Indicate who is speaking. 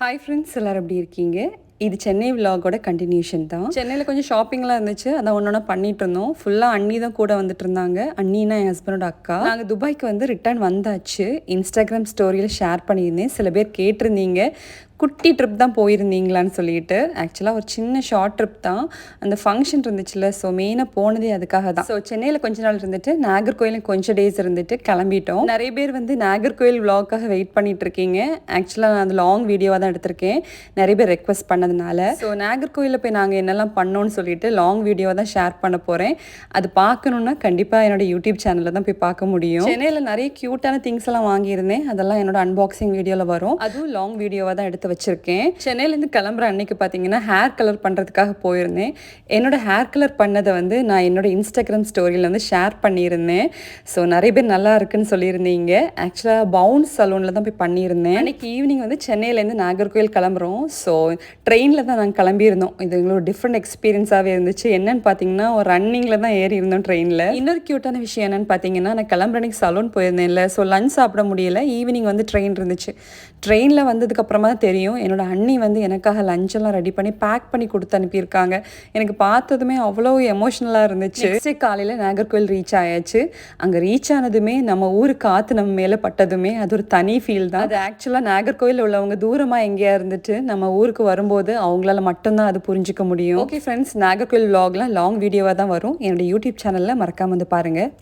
Speaker 1: Hi friends, எல்லோரும் எப்படி இருக்கீங்க? இது சென்னை விலாகோட கண்டினியூஷன் தான். சென்னையில் கொஞ்சம் ஷாப்பிங்லாம் இருந்துச்சு, அதை ஒன்று பண்ணிட்டு இருந்தோம். ஃபுல்லாக அண்ணி தான் கூட வந்துட்டு இருந்தாங்க. அண்ணினா என் ஹஸ்பண்டோட அக்கா. நாங்கள் துபாய்க்கு வந்து ரிட்டர்ன் வந்தாச்சு. இன்ஸ்டாகிராம் ஸ்டோரியில் ஷேர் பண்ணியிருந்தேன். சில பேர் கேட்டிருந்தீங்க, குட்டி ட்ரிப் தான் போயிருந்தீங்களான்னு சொல்லிட்டு. ஆக்சுவலாக ஒரு சின்ன ஷார்ட் ட்ரிப் தான். அந்த ஃபங்க்ஷன் இருந்துச்சுல்ல, ஸோ மெயினாக போனதே அதுக்காக தான். ஸோ சென்னையில் கொஞ்ச நாள் இருந்துட்டு நாகர்கோயிலும் கொஞ்சம் டேஸ் இருந்துட்டு கிளம்பிட்டோம். நிறைய பேர் வந்து நாகர்கோயில் விலாக்காக வெயிட் பண்ணிட்டு இருக்கீங்க. ஆக்சுவலாக நான் அது லாங் வீடியோவாக தான் எடுத்திருக்கேன், நிறைய பேர் ரெக்வஸ்ட் பண்ணதுனால. ஸோ நாகர்கோயிலில் போய் நாங்கள் என்னெல்லாம் பண்ணோன்னு சொல்லிட்டு லாங் வீடியோவாக தான் ஷேர் பண்ண போகிறேன். அது பார்க்கணுன்னா கண்டிப்பாக என்னோட யூடியூப் சேனலில் தான் போய் பார்க்க முடியும். சென்னையில் நிறைய க்யூட்டான திங்ஸ் எல்லாம் வாங்கியிருந்தேன். அதெல்லாம் என்னோட அன்பாக்சிங் வீடியோவில் வரும். அதுவும் லாங் வீடியோவாக தான் எடுத்து வச்சிருக்கேன். சென்னையிலேருந்து கிளம்புற அன்னைக்கு பார்த்தீங்கன்னா ஹேர் கலர் பண்ணுறதுக்காக போயிருந்தேன். என்னோட ஹேர் கலர் பண்ணதை வந்து நான் என்னோட இன்ஸ்டாகிராம் ஸ்டோரியில் வந்து ஷேர் பண்ணியிருந்தேன். ஸோ நிறைய பேர் நல்லா இருக்குன்னு சொல்லியிருந்தீங்க. ஆக்சுவலாக பவுன்ஸ் சலூனில் தான் போய் பண்ணியிருந்தேன். அன்றைக்கி ஈவினிங் வந்து சென்னையிலேருந்து நாகர்கோயில் கிளம்புறோம். ஸோ ட்ரெயினில் தான் நாங்கள் கிளம்பியிருந்தோம். இது எங்களோட டிஃப்ரெண்ட் எக்ஸ்பீரியன்ஸாகவே இருந்துச்சு. என்னென்னு பார்த்தீங்கன்னா ஒரு ரன்னிங்கில் தான் ஏறி இருந்தோம் ட்ரெயினில். இன்னொரு க்யூட்டான விஷயம் என்னென்னு பார்த்தீங்கன்னா, நான் கிளம்புற அன்றைக்கி சலூன் போயிருந்தேன்ல, ஸோ லஞ்ச் சாப்பிட முடியலை. ஈவினிங் வந்து ட்ரெயின் இருந்துச்சு. ட்ரெயினில் வந்ததுக்கப்புறமா தான் தெரியும், என்னோட அண்ணி வந்து எனக்காக லஞ்செல்லாம் ரெடி பண்ணி பேக் பண்ணி கொடுத்து அனுப்பியிருக்காங்க. எனக்கு பார்த்ததுமே அவ்வளோ எமோஷ்னலாக இருந்துச்சு. நெக்ஸ்ட் டே காலையில் நாகர்கோவில் ரீச் ஆயாச்சு. அங்கே ரீச் ஆனதுமே நம்ம ஊர் காற்று நம்ம மேலே பட்டதுமே அது ஒரு தனி ஃபீல் தான். அது ஆக்சுவலாக நாகர்கோவில் உள்ளவங்க தூரமாக எங்கேயா இருந்துட்டு நம்ம ஊருக்கு வரும்போது அவங்களால மட்டும்தான் அது புரிஞ்சிக்க முடியும். ஓகே ஃப்ரெண்ட்ஸ், நாகர்கோவில் விலாக்லாம் லாங் வீடியோவாக தான் வரும். என்னோட யூடியூப் சேனலில் மறக்காமல் வந்து பாருங்கள்.